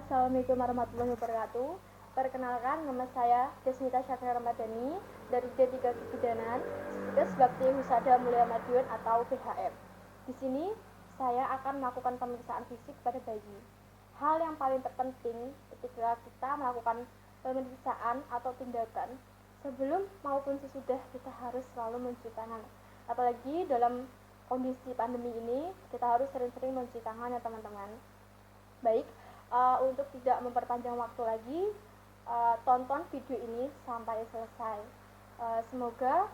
Assalamualaikum warahmatullahi wabarakatuh. Perkenalkan, nama saya Desnita Syafira Ramadhani dari D3 Kebidanan, Stikes Bakti Husada Mulia Madiun atau BHM. Di sini saya akan melakukan pemeriksaan fisik pada bayi. Hal yang paling terpenting ketika kita melakukan pemeriksaan atau tindakan, sebelum maupun sesudah kita harus selalu mencuci tangan. Apalagi dalam kondisi pandemi ini, kita harus sering-sering mencuci tangan ya teman-teman. Baik, untuk tidak memperpanjang waktu lagi, tonton video ini sampai selesai. Semoga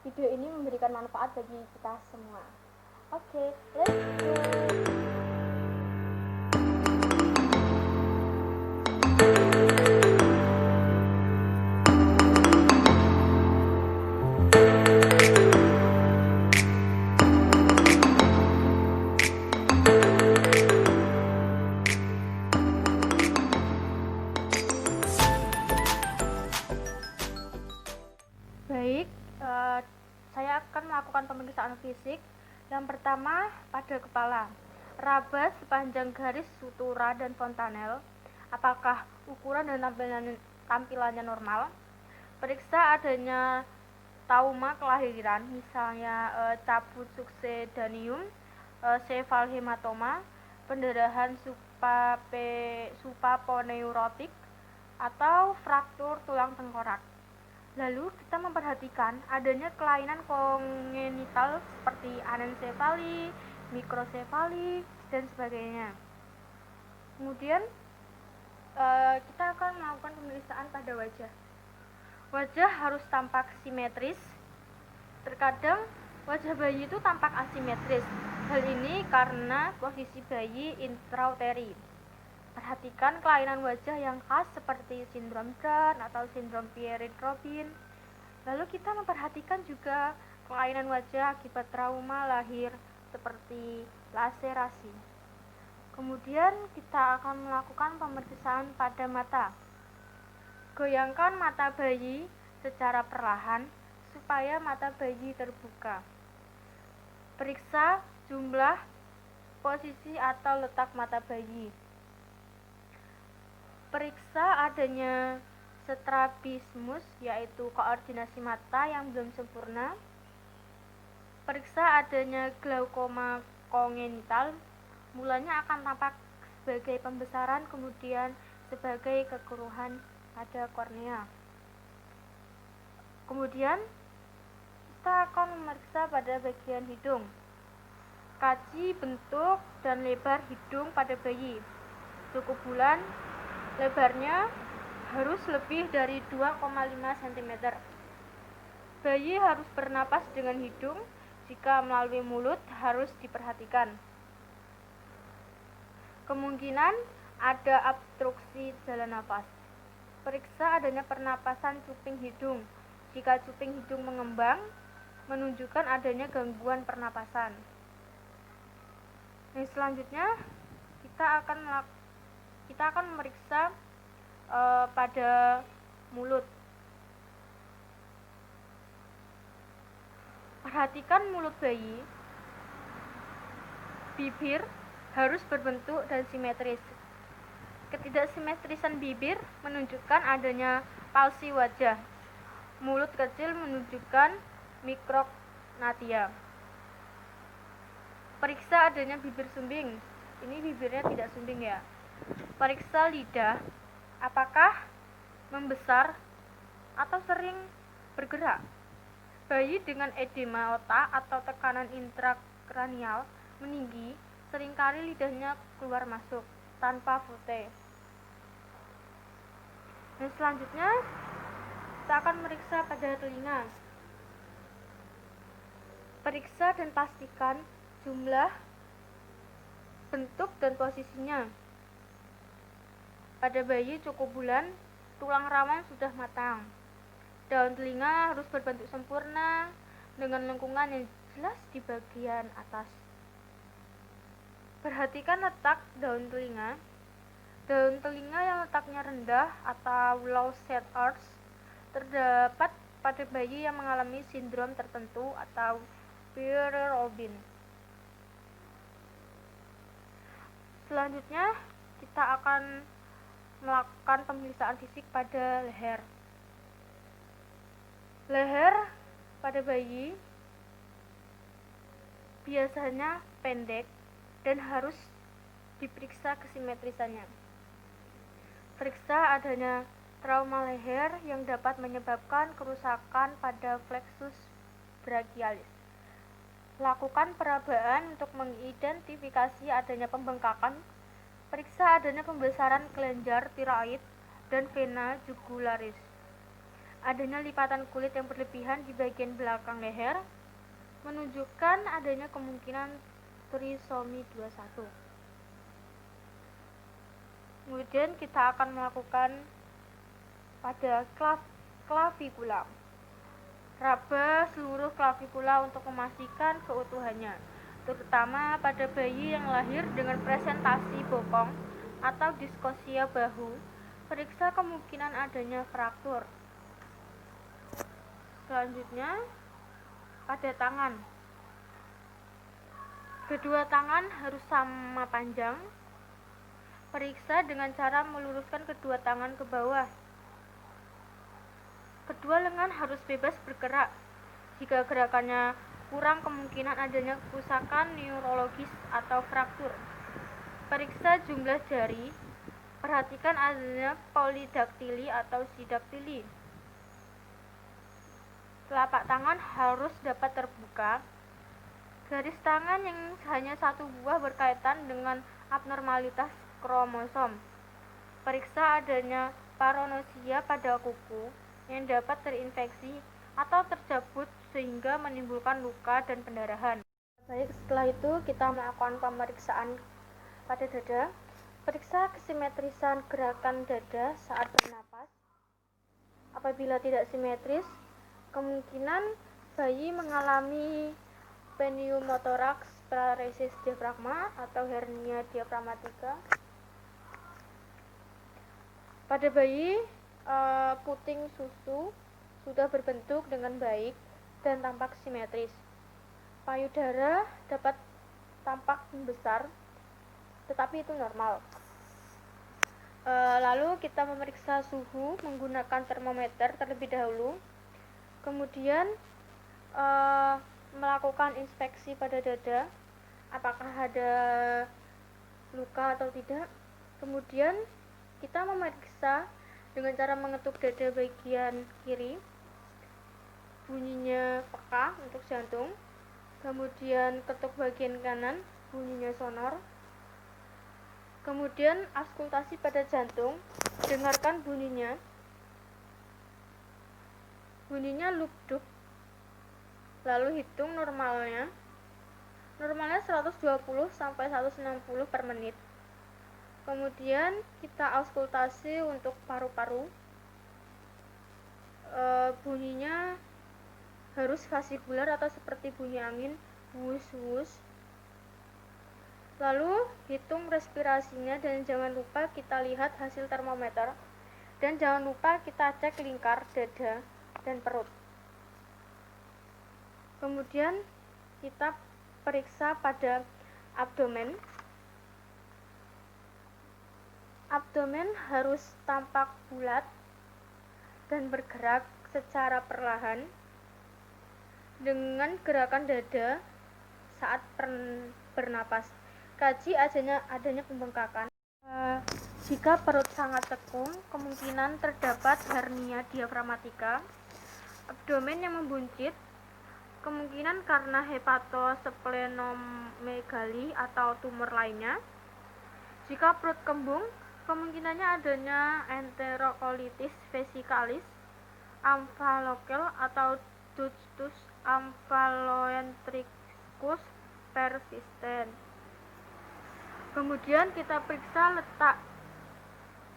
video ini memberikan manfaat bagi kita semua. Oke, let's go. Baik, saya akan melakukan pemeriksaan fisik. Yang pertama pada kepala, raba sepanjang garis sutura dan fontanel, apakah ukuran dan tampilannya normal. Periksa adanya trauma kelahiran, misalnya cabut succedaneum, cefalhematoma, pendarahan supraponeurotik, atau fraktur tulang tengkorak. Lalu kita memperhatikan adanya kelainan kongenital seperti anencefali, mikrosefali, dan sebagainya. Kemudian kita akan melakukan pemeriksaan pada wajah. Wajah harus tampak simetris. Terkadang wajah bayi itu tampak asimetris. Hal ini karena posisi bayi intrauteri. Perhatikan kelainan wajah yang khas seperti sindrom Down atau sindrom Pierre-Robin. Lalu kita memperhatikan juga kelainan wajah akibat trauma lahir seperti laserasi. Kemudian kita akan melakukan pemeriksaan pada mata. Goyangkan mata bayi secara perlahan supaya mata bayi terbuka. Periksa jumlah, posisi atau letak mata bayi. Periksa adanya strabismus, yaitu koordinasi mata yang belum sempurna. Periksa adanya glaukoma kongenital, mulanya akan tampak sebagai pembesaran, kemudian sebagai kekeruhan pada kornea. Kemudian kita akan memeriksa pada bagian hidung. Kaji bentuk dan lebar hidung pada bayi. Cukup bulan, lebarnya harus lebih dari 2,5 cm. Bayi harus bernapas dengan hidung, jika melalui mulut harus diperhatikan. Kemungkinan ada obstruksi jalan nafas. Periksa adanya pernapasan cuping hidung. Jika cuping hidung mengembang, menunjukkan adanya gangguan pernapasan. Nah, selanjutnya kita akan memeriksa pada mulut. Perhatikan mulut bayi. Bibir harus berbentuk dan simetris. Ketidaksimetrisan bibir menunjukkan adanya palsi wajah. Mulut kecil menunjukkan mikrognathia. Periksa adanya bibir sumbing. Ini bibirnya tidak sumbing ya. Periksa lidah, apakah membesar atau sering bergerak. Bayi dengan edema otak atau tekanan intrakranial meninggi, seringkali lidahnya keluar masuk tanpa fute. Dan selanjutnya kita akan meriksa pada telinga. Periksa dan pastikan jumlah, bentuk, dan posisinya. Pada bayi cukup bulan, tulang rawan sudah matang. Daun telinga harus berbentuk sempurna dengan lengkungan yang jelas di bagian atas. Perhatikan letak daun telinga. Daun telinga yang letaknya rendah atau low set arch terdapat pada bayi yang mengalami sindrom tertentu atau Pierre-Robin. Selanjutnya kita akan melakukan pemeriksaan fisik pada leher. Leher pada bayi biasanya pendek dan harus diperiksa kesimetrisannya. Periksa adanya trauma leher yang dapat menyebabkan kerusakan pada plexus brachialis. Lakukan perabaan untuk mengidentifikasi adanya pembengkakan. Periksa adanya pembesaran kelenjar tiroid dan vena jugularis. Adanya lipatan kulit yang berlebihan di bagian belakang leher menunjukkan adanya kemungkinan trisomi 21. Kemudian kita akan melakukan pada klavikula. Raba seluruh klavikula untuk memastikan keutuhannya, terutama pada bayi yang lahir dengan presentasi bokong atau diskosia bahu. Periksa kemungkinan adanya fraktur. Selanjutnya, pada tangan. Kedua tangan harus sama panjang. Periksa dengan cara meluruskan kedua tangan ke bawah. Kedua lengan harus bebas bergerak. Jika gerakannya kurang, kemungkinan adanya kerusakan neurologis atau fraktur. Periksa jumlah jari. Perhatikan adanya polidaktili atau sidaktili. Telapak tangan harus dapat terbuka. Garis tangan yang hanya satu buah berkaitan dengan abnormalitas kromosom. Periksa adanya paranosia pada kuku yang dapat terinfeksi atau tercabut sehingga menimbulkan luka dan pendarahan. Baik, setelah itu kita melakukan pemeriksaan pada dada. Periksa kesimetrisan gerakan dada saat bernapas. Apabila tidak simetris, kemungkinan bayi mengalami pneumotoraks, paresis diafragma atau hernia diafragmatika. Pada bayi, puting susu sudah berbentuk dengan baik dan tampak simetris. Payudara dapat tampak membesar, tetapi itu normal. Lalu kita memeriksa suhu menggunakan termometer terlebih dahulu. Kemudian melakukan inspeksi pada dada, apakah ada luka atau tidak. Kemudian kita memeriksa dengan cara mengetuk dada bagian kiri, bunyinya peka untuk jantung. Kemudian ketuk bagian kanan, bunyinya sonor. Kemudian auskultasi pada jantung, dengarkan bunyinya lub-dub. Lalu hitung normalnya 120 sampai 160 per menit. Kemudian kita auskultasi untuk paru-paru. Bunyinya harus fasikular atau seperti bunyi angin, wus-wus. Lalu hitung respirasinya dan jangan lupa kita lihat hasil termometer. Dan jangan lupa kita cek lingkar dada dan perut. Kemudian kita periksa pada abdomen. Abdomen harus tampak bulat dan bergerak secara perlahan dengan gerakan dada saat bernapas. Kaji adanya pembengkakan. Jika perut sangat tekung, kemungkinan terdapat hernia diafragmatika. Abdomen yang membuncit, kemungkinan karena hepatosplenomegali atau tumor lainnya. Jika perut kembung, kemungkinannya adanya enterokolitis vesikalis, amphalokel atau ductus amphaloentericus persistent. Kemudian kita periksa letak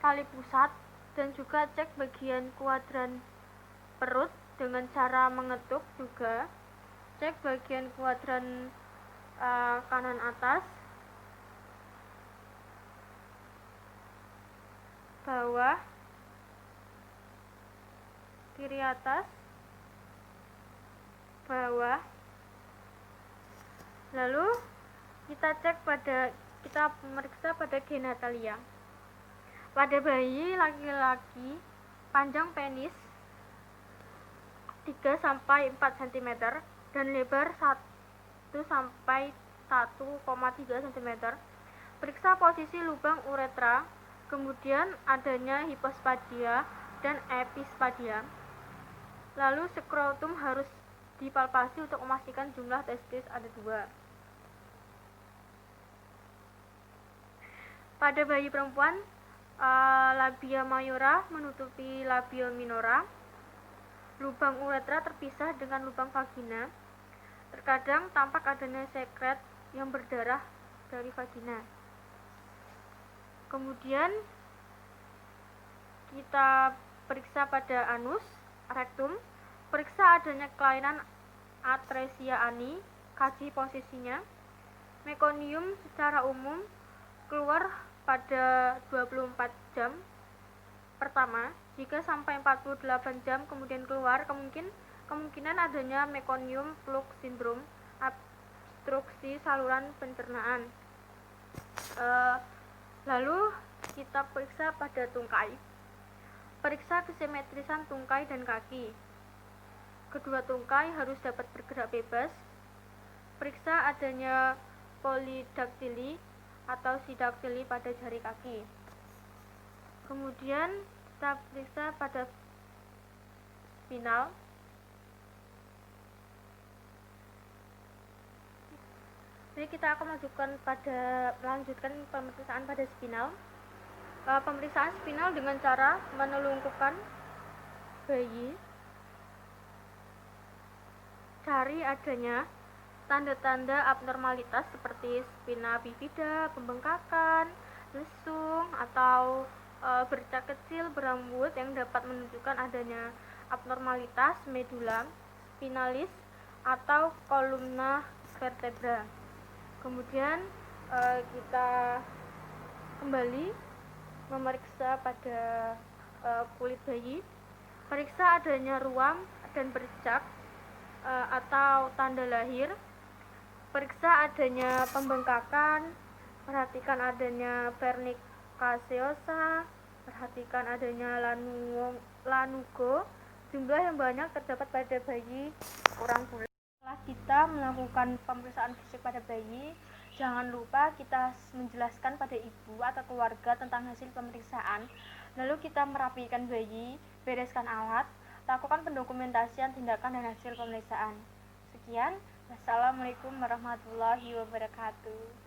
tali pusat dan juga cek bagian kuadran perut dengan cara mengetuk juga. Cek bagian kuadran kanan atas, bawah, kiri atas, bawah. Lalu kita memeriksa pada genitalia. Pada bayi laki-laki, panjang penis 3-4 cm dan lebar 1-1,3 cm. Periksa posisi lubang uretra, kemudian adanya hipospadia dan epispadia. Lalu skrotum harus dipalpasi untuk memastikan jumlah testis ada 2. Pada bayi perempuan, labia mayora menutupi labia minora. Lubang uretra terpisah dengan lubang vagina. Terkadang tampak adanya sekret yang berdarah dari vagina. Kemudian kita periksa pada anus, rektum, periksa adanya kelainan atresia ani, kaji posisinya. Mekonium secara umum keluar pada 24 jam pertama. Jika sampai 48 jam kemudian keluar, kemungkinan adanya mekonium plug syndrome, obstruksi saluran pencernaan. Lalu kita periksa pada tungkai. Periksa kesimetrisan tungkai dan kaki. Kedua tungkai harus dapat bergerak bebas. Periksa adanya polidaktili atau sidaktili pada jari kaki. Kemudian kita periksa pada spinal. Jadi kita akan melanjutkan pemeriksaan pada spinal. Pemeriksaan spinal dengan cara menelungkupkan bayi, cari adanya tanda-tanda abnormalitas seperti spina bifida, pembengkakan, lesung, atau bercak kecil berambut yang dapat menunjukkan adanya abnormalitas medula spinalis atau kolumna vertebra. Kemudian kita kembali memeriksa pada kulit bayi. Periksa adanya ruam dan bercak atau tanda lahir. Periksa adanya pembengkakan, perhatikan adanya vernix caseosa, perhatikan adanya lanugo. Jumlah yang banyak terdapat pada bayi kurang bulan. Setelah kita melakukan pemeriksaan fisik pada bayi, jangan lupa kita menjelaskan pada ibu atau keluarga tentang hasil pemeriksaan. Lalu kita merapikan bayi, bereskan alat, lakukan pendokumentasian tindakan dan hasil pemeriksaan. Sekian, wassalamualaikum warahmatullahi wabarakatuh.